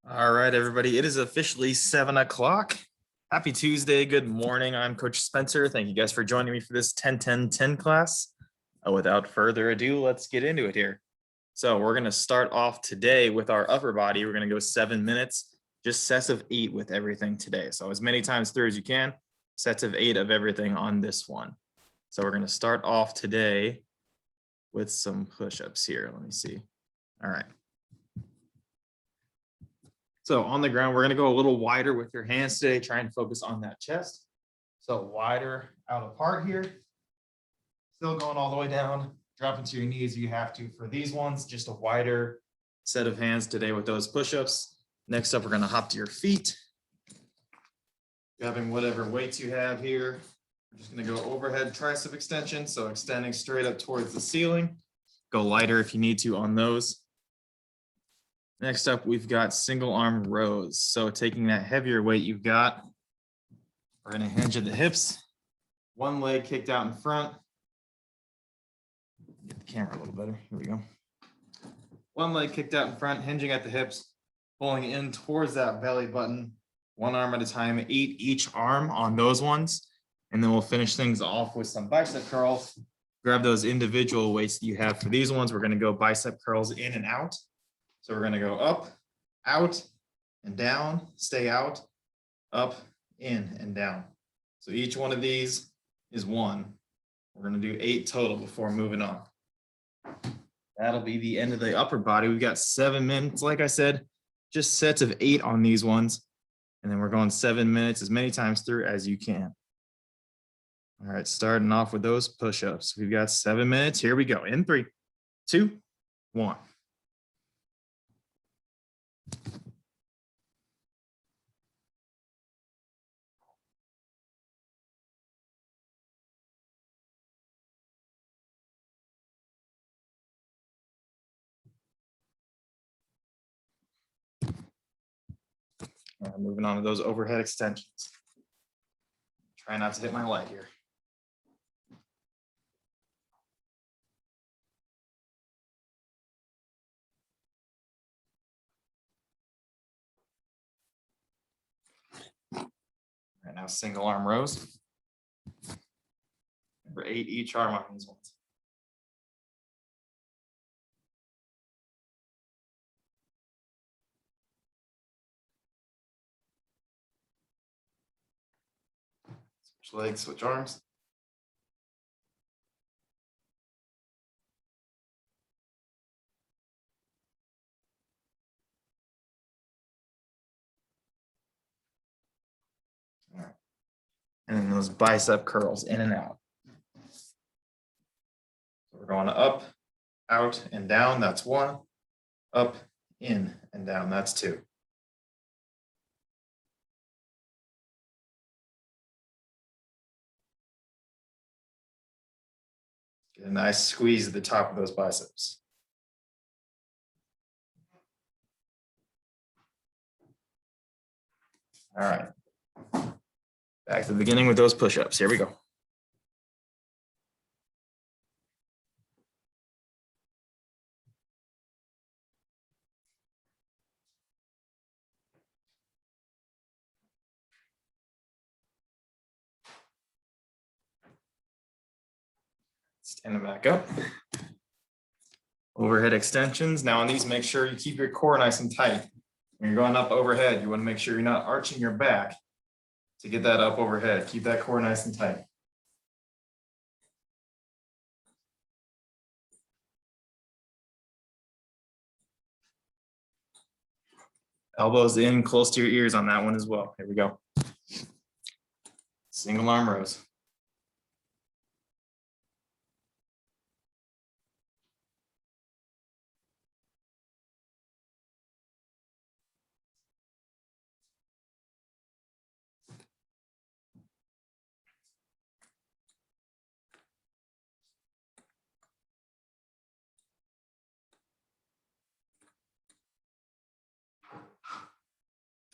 All right, everybody. It is officially 7 o'clock. Happy Tuesday. Good morning. I'm Coach Spencer. Thank you guys for joining me for this 10-10-10 class. Without further ado, let's get into it here. So we're going to start off today with our upper body. We're going to go 7 minutes, just sets of 8 with everything today. So as many times through as you can, sets of 8 of everything on this one. So we're going to start off today with some push-ups here. Let me see. All right. So on the ground, we're going to go a little wider with your hands today, trying to focus on that chest. So wider out apart here. Still going all the way down. Drop into your knees if you have to for these ones. Just a wider set of hands today with those push-ups. Next up, we're going to hop to your feet. Grabbing whatever weights you have here. We're just going to go overhead tricep extension. So extending straight up towards the ceiling. Go lighter if you need to on those. Next up, we've got single arm rows. So taking that heavier weight you've got, we're going to hinge at the hips. One leg kicked out in front. Get the camera a little better. Here we go. One leg kicked out in front, hinging at the hips, pulling in towards that belly button. One arm at a time, 8 each arm on those ones. And then we'll finish things off with some bicep curls. Grab those individual weights that you have for these ones. We're going to go bicep curls in and out. So we're going to go up, out, and down, stay out, up, in, and down. So each one of these is 1. We're going to do 8 total before moving on. That'll be the end of the upper body. We've got 7 minutes, like I said, just sets of 8 on these ones. And then we're going 7 minutes as many times through as you can. All right, starting off with those push-ups. We've got 7 minutes. Here we go. In 3, 2, 1. Moving on to those overhead extensions. Try not to hit my light here. All right, now single arm rows. Number 8 each arm on these ones. Switch legs, switch arms. All right. And then those bicep curls in and out. So we're going up, out, and down. That's 1. Up, in, and down. That's 2. Get a nice squeeze at the top of those biceps. All right. Back to the beginning with those push-ups. Here we go. Standing back up. Overhead extensions. Now on these, make sure you keep your core nice and tight. When you're going up overhead, you want to make sure you're not arching your back to get that up overhead. Keep that core nice and tight. Elbows in close to your ears on that one as well. Here we go. Single arm rows.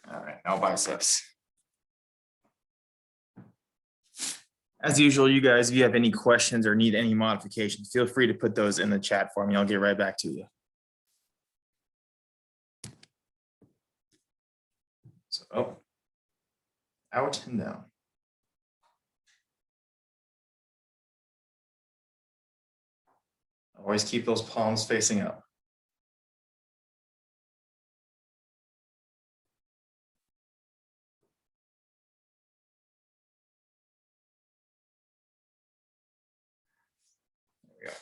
All right, now biceps. As usual, you guys, if you have any questions or need any modifications, feel free to put those in the chat for me. I'll get right back to you. Oh, out and down. Always keep those palms facing up. There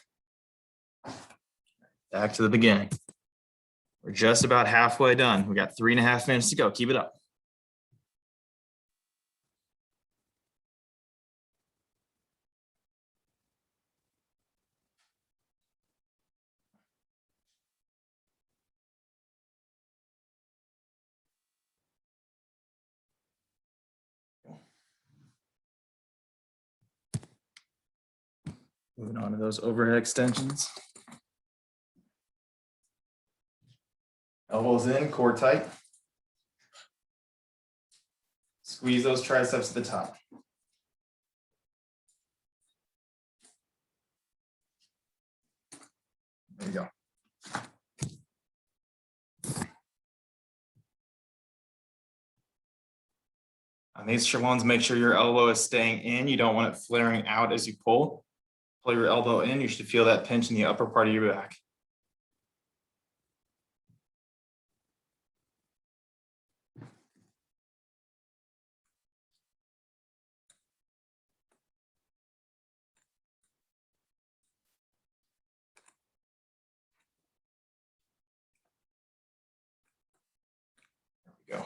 we go. Back to the beginning. We're just about halfway done. We got 3.5 minutes to go. Keep it up. Moving on to those overhead extensions. Elbows in, core tight. Squeeze those triceps to the top. There you go. On these ones, make sure your elbow is staying in. You don't want it flaring out as you pull. Pull your elbow in. You should feel that pinch in the upper part of your back. There we go.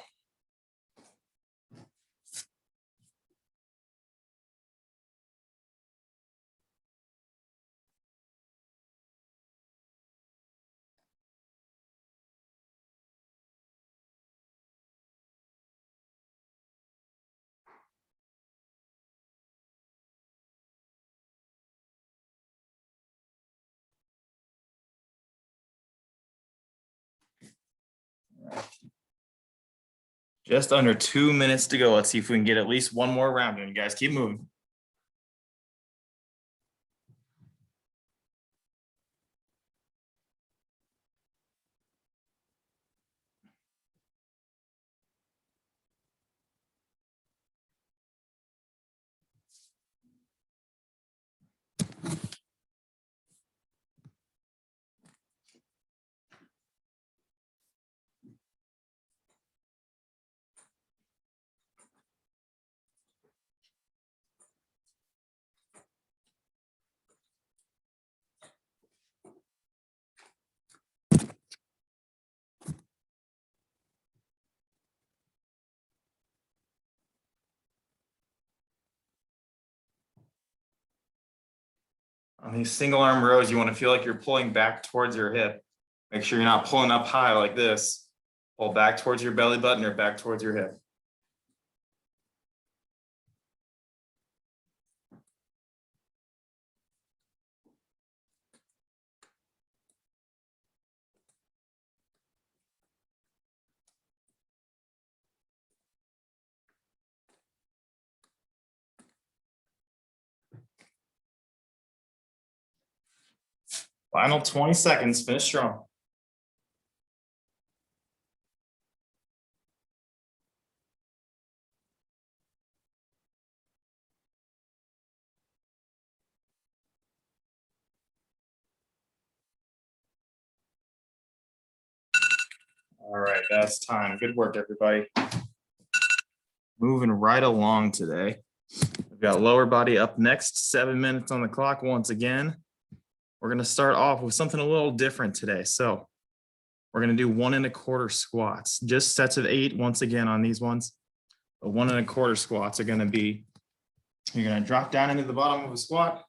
Just under 2 minutes to go. Let's see if we can get at least one more round in. You guys keep moving. On these single arm rows, you want to feel like you're pulling back towards your hip. Make sure you're not pulling up high like this. Pull back towards your belly button or back towards your hip. Final 20 seconds, finish strong. All right, that's time. Good work, everybody. Moving right along today. We've got lower body up next, 7 minutes on the clock once again. We're going to start off with something a little different today. So we're going to do 1 1/4 squats, just sets of 8 once again on these ones. But 1 1/4 squats are going to be, you're going to drop down into the bottom of a squat,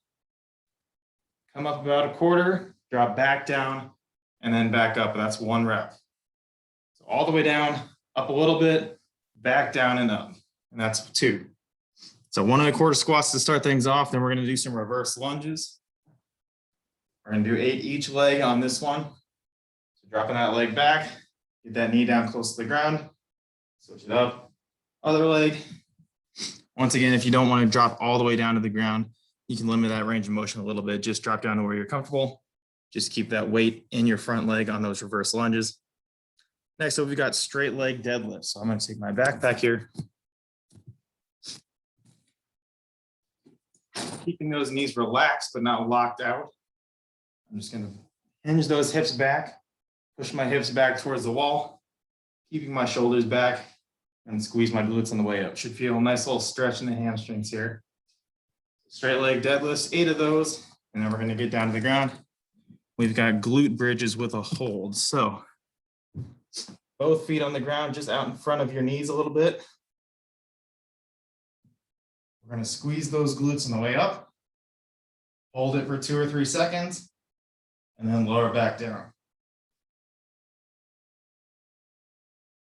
come up about 1/4, drop back down, and then back up. And that's 1 rep. So all the way down, up a little bit, back down and up. And that's 2. So 1 1/4 squats to start things off. Then we're going to do some reverse lunges. We're going to do 8 each leg on this one. So dropping that leg back, get that knee down close to the ground, switch it up, other leg. Once again, if you don't want to drop all the way down to the ground, you can limit that range of motion a little bit. Just drop down to where you're comfortable. Just keep that weight in your front leg on those reverse lunges. Next up, we've got straight leg deadlift. So I'm going to take my backpack here. Keeping those knees relaxed, but not locked out. I'm just going to hinge those hips back, push my hips back towards the wall, keeping my shoulders back, and squeeze my glutes on the way up. Should feel a nice little stretch in the hamstrings here. Straight leg deadlifts, 8 of those, and then we're going to get down to the ground. We've got glute bridges with a hold. So both feet on the ground, just out in front of your knees a little bit. We're going to squeeze those glutes on the way up. Hold it for 2 or 3 seconds, and then lower back down.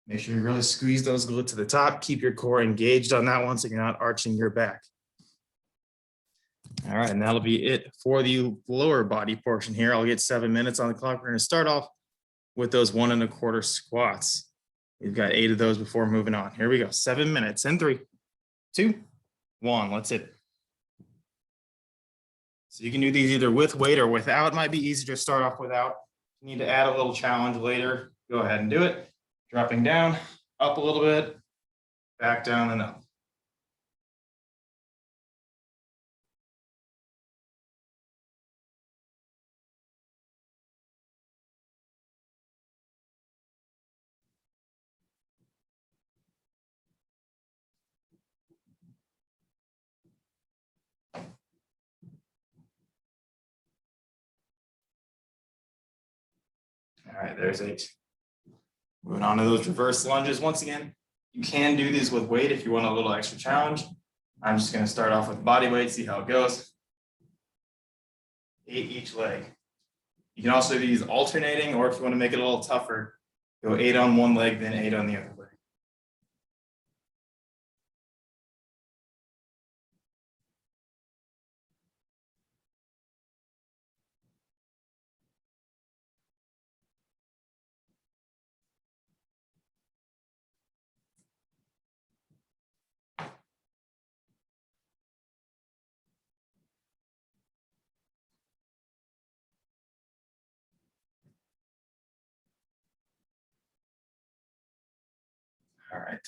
Make sure you really squeeze those glutes to the top. Keep your core engaged on that one so you're not arching your back. All right, and that'll be it for the lower body portion here. I'll get 7 minutes on the clock. We're going to start off with those 1 1/4 squats. We've got 8 of those before moving on. Here we go. 7 minutes in 3, 2, 1. Let's hit it. So you can do these either with weight or without. It might be easier to start off without. If you need to add a little challenge later, go ahead and do it. Dropping down, up a little bit, back down and up. All right, there's 8. Moving on to those reverse lunges. Once again, you can do these with weight if you want a little extra challenge. I'm just going to start off with body weight, see how it goes. 8 each leg. You can also do these alternating, or if you want to make it a little tougher, go 8 on one leg, then 8 on the other leg. All right.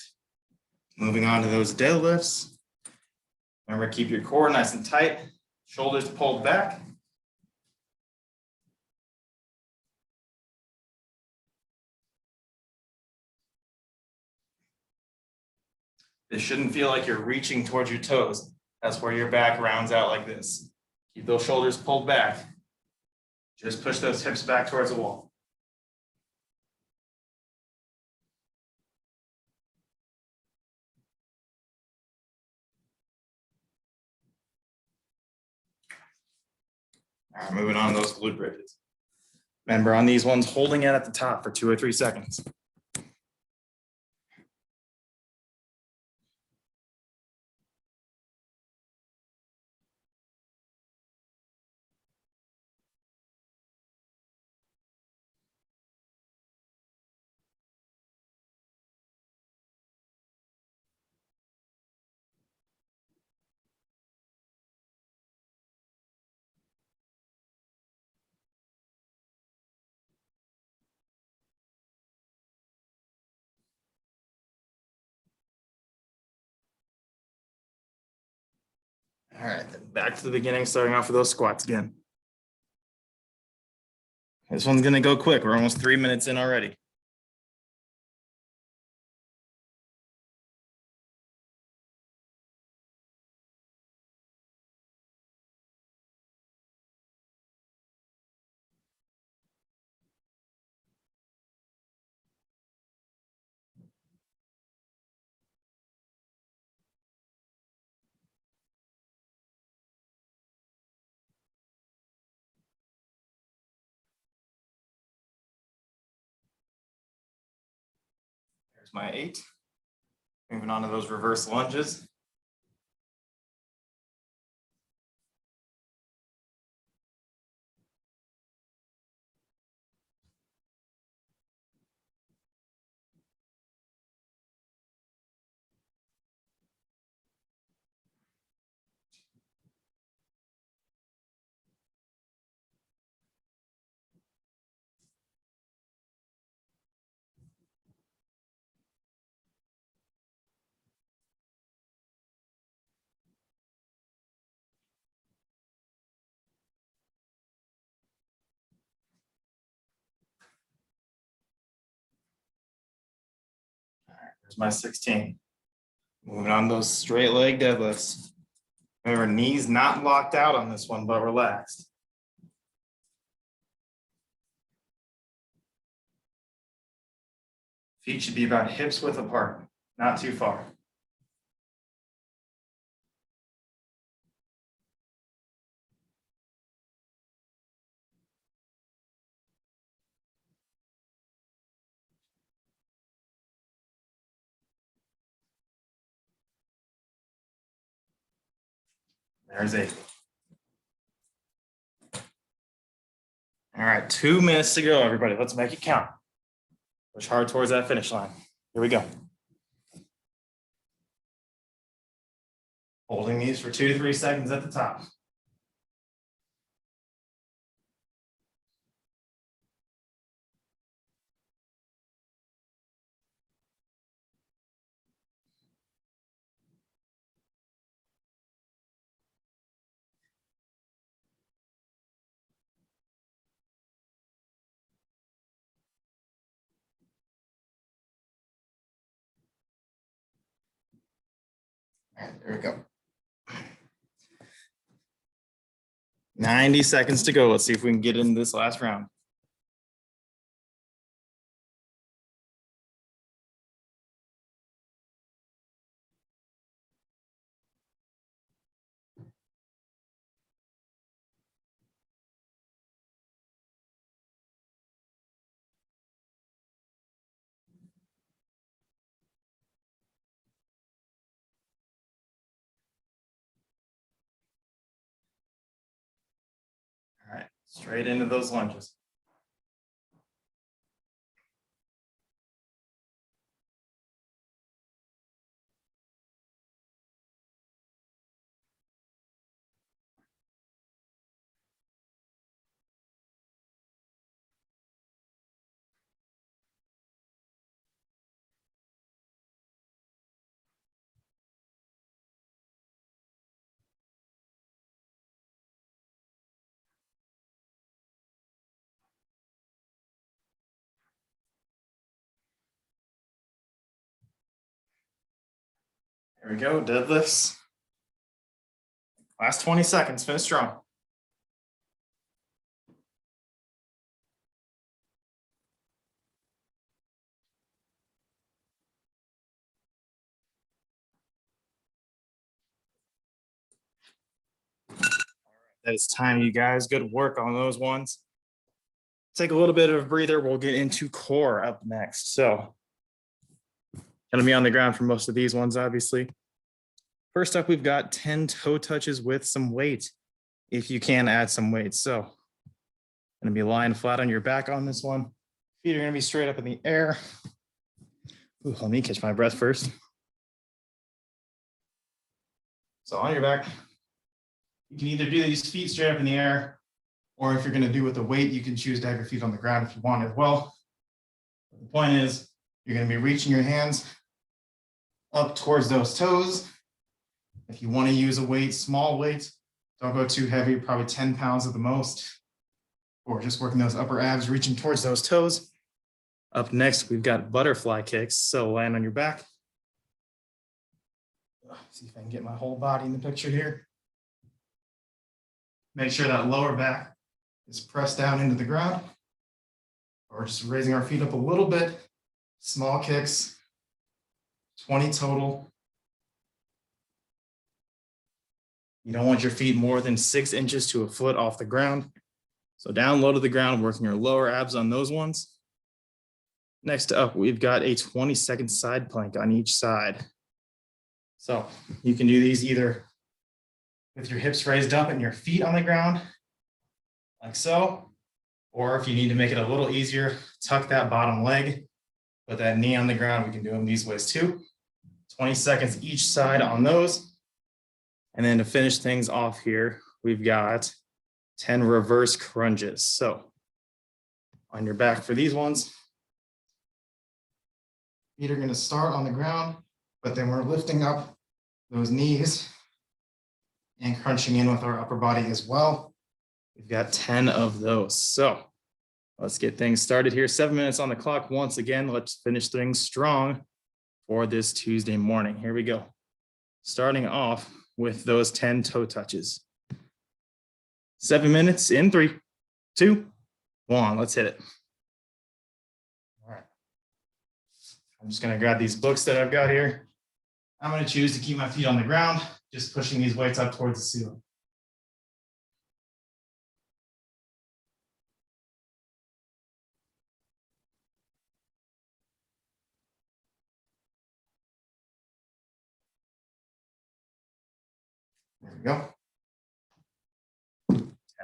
Moving on to those deadlifts. Remember, keep your core nice and tight, shoulders pulled back. This shouldn't feel like you're reaching towards your toes. That's where your back rounds out like this. Keep those shoulders pulled back. Just push those hips back towards the wall. All right, moving on to those glute bridges. Remember, on these ones, holding it at the top for 2 or 3 seconds. All right, then back to the beginning, starting off with those squats again. This one's gonna go quick. We're almost 3 minutes in already. There's my 8. Moving on to those reverse lunges. There's my 16. Moving on those straight leg deadlifts. Remember, knees not locked out on this one, but relaxed. Feet should be about hips width apart, not too far. There's 8. All right, 2 minutes to go, everybody. Let's make it count. Push hard towards that finish line. Here we go. Holding these for 2 to 3 seconds at the top. All right, there we go. 90 seconds to go. Let's see if we can get into this last round. All right, straight into those lunges. There we go, deadlifts. Last 20 seconds, finish strong. That is time, you guys. Good work on those ones. Take a little bit of a breather. We'll get into core up next. So, gonna be on the ground for most of these ones, obviously. First up, we've got 10 toe touches with some weight, if you can add some weight. So, gonna be lying flat on your back on this one. Feet are gonna be straight up in the air. Ooh, let me catch my breath first. So on your back, you can either do these feet straight up in the air, or if you're gonna do with the weight, you can choose to have your feet on the ground if you want as well. But the point is, you're gonna be reaching your hands up towards those toes. If you wanna use a weight, small weight, don't go too heavy, probably 10 pounds at the most, or just working those upper abs, reaching towards those toes. Up next, we've got butterfly kicks. So land on your back. See if I can get my whole body in the picture here. Make sure that lower back is pressed down into the ground, or just raising our feet up a little bit. Small kicks, 20 total. You don't want your feet more than 6 inches to a foot off the ground. So down low to the ground, working your lower abs on those ones. Next up, we've got a 20-second side plank on each side. So you can do these either with your hips raised up and your feet on the ground, like so. Or if you need to make it a little easier, tuck that bottom leg, put that knee on the ground. We can do them these ways too. 20 seconds each side on those. And then to finish things off here, we've got 10 reverse crunches. So on your back for these ones, feet are gonna start on the ground, but then we're lifting up those knees and crunching in with our upper body as well. We've got 10 of those. So let's get things started here. 7 minutes on the clock. Once again, let's finish things strong for this Tuesday morning. Here we go. Starting off with those 10 toe touches. 7 minutes in 3, 2, 1. Let's hit it. All right. I'm just going to grab these books that I've got here. I'm going to choose to keep my feet on the ground, just pushing these weights up towards the ceiling. There we go.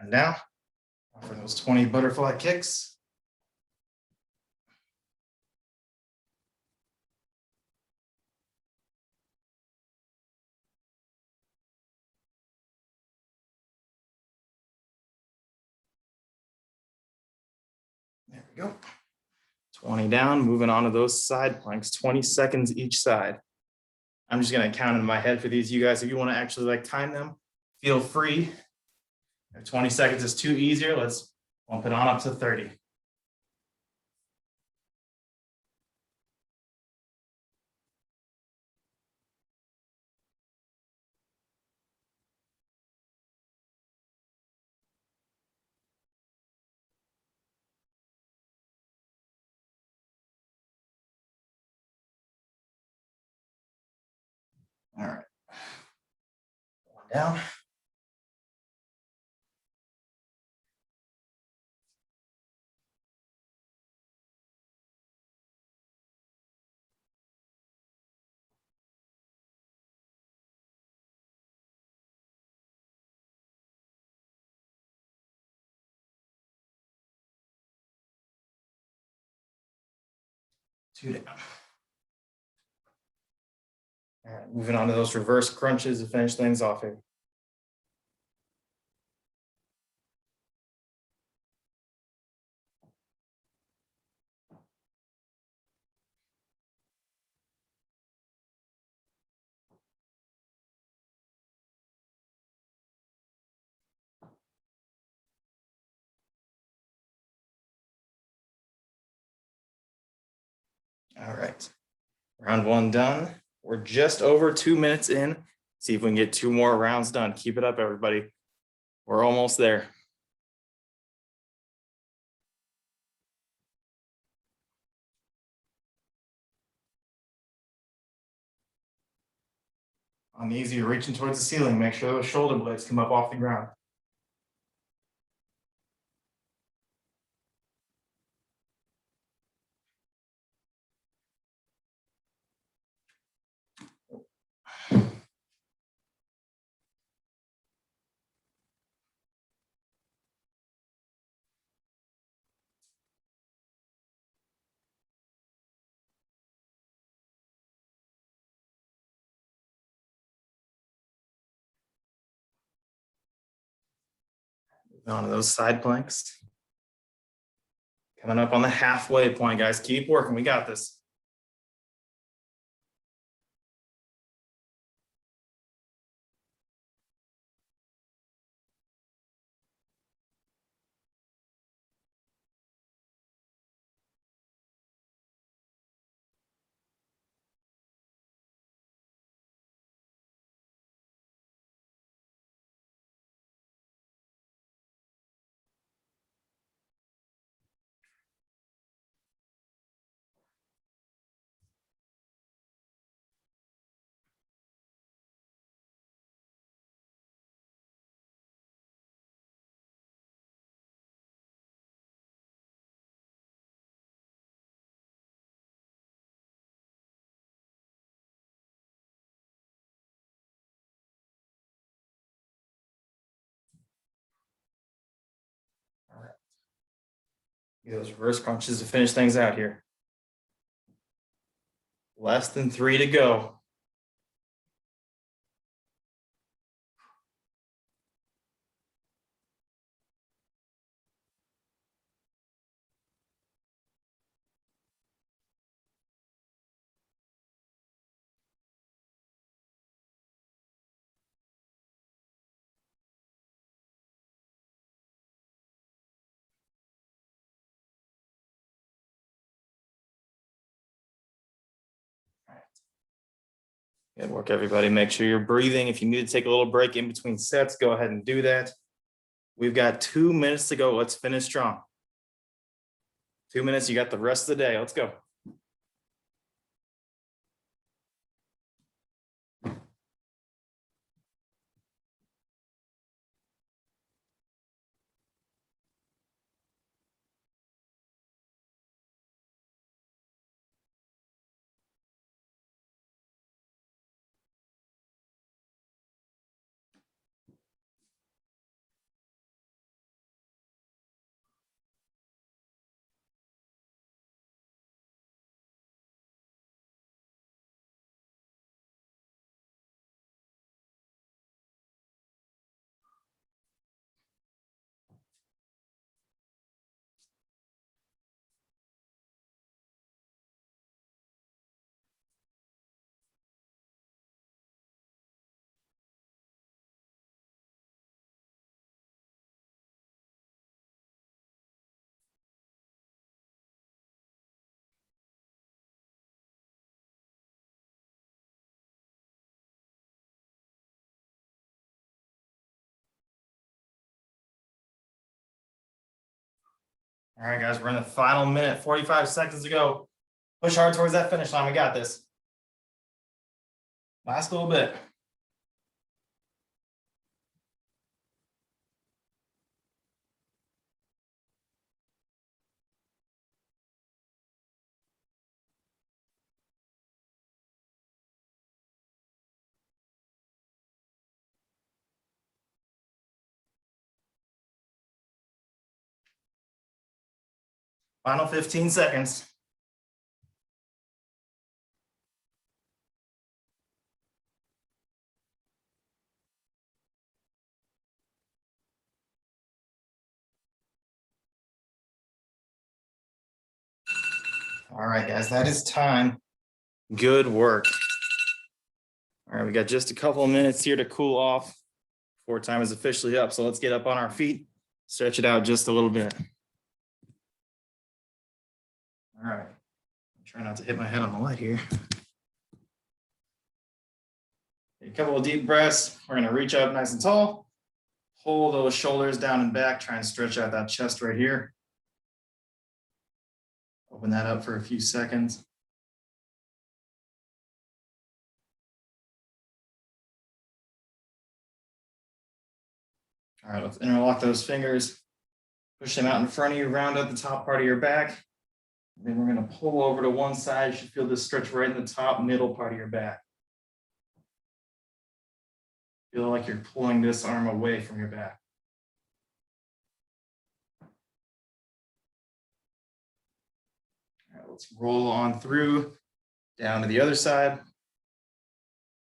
10 down. For those 20 butterfly kicks. There we go. 20 down, moving on to those side planks, 20 seconds each side. I'm just going to count in my head for these. You guys, if you want to actually like time them, feel free. If 20 seconds is too easier, let's bump it on up to 30. All right. One down. Two down. All right, moving on to those reverse crunches to finish things off here. All right, round one done. We're just over 2 minutes in. See if we can get 2 more rounds done. Keep it up, everybody. We're almost there. On these, you're reaching towards the ceiling. Make sure those shoulder blades come up off the ground. On to those side planks. Coming up on the halfway point, guys. Keep working. We got this. All right. Those reverse crunches to finish things out here. Less than 3 to go. Good work, everybody. Make sure you're breathing. If you need to take a little break in between sets, go ahead and do that. We've got 2 minutes to go. Let's finish strong. 2 minutes, you got the rest of the day. Let's go. All right, guys, we're in the final minute, 45 seconds to go. Push hard towards that finish line. We got this. Last little bit. Final 15 seconds. All right, guys, that is time. Good work. All right, we got just a couple of minutes here to cool off before time is officially up. So let's get up on our feet, stretch it out just a little bit. All right, try not to hit my head on the light here. A couple of deep breaths. We're gonna reach up nice and tall. Pull those shoulders down and back. Try and stretch out that chest right here. Open that up for a few seconds. All right, let's interlock those fingers. Push them out in front of you, round out the top part of your back. And then we're gonna pull over to one side. You should feel this stretch right in the top middle part of your back. Feel like you're pulling this arm away from your back. All right, let's roll on through, down to the other side.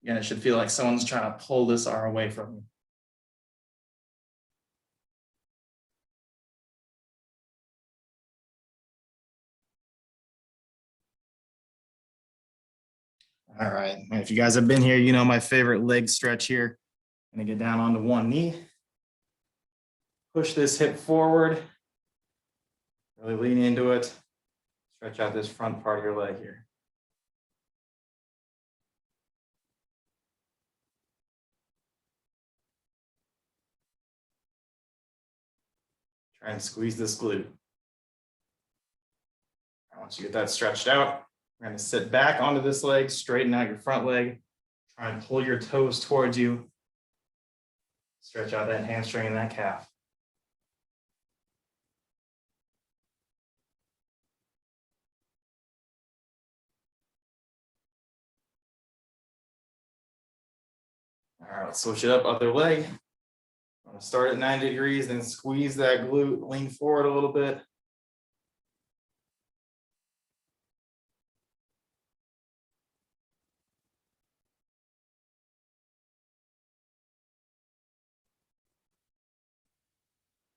Again, it should feel like someone's trying to pull this arm away from you. All right, and if you guys have been here, you know my favorite leg stretch here. I'm gonna get down onto one knee. Push this hip forward. Really lean into it. Stretch out this front part of your leg here. Try and squeeze this glute. Once you get that stretched out, we're going to sit back onto this leg, straighten out your front leg, try and pull your toes towards you. Stretch out that hamstring and that calf. All right, let's switch it up, other leg. I'm going to start at 90 degrees, then squeeze that glute, lean forward a little bit.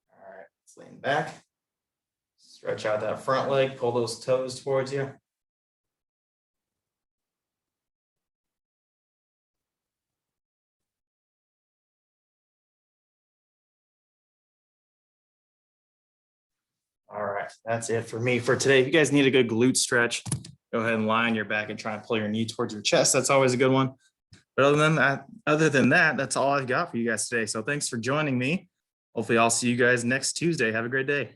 All right, let's lean back. Stretch out that front leg, pull those toes towards you. All right, that's it for me for today. If you guys need a good glute stretch, go ahead and lie on your back and try and pull your knee towards your chest. That's always a good one. But other than that, that's all I've got for you guys today. So thanks for joining me. Hopefully I'll see you guys next Tuesday. Have a great day.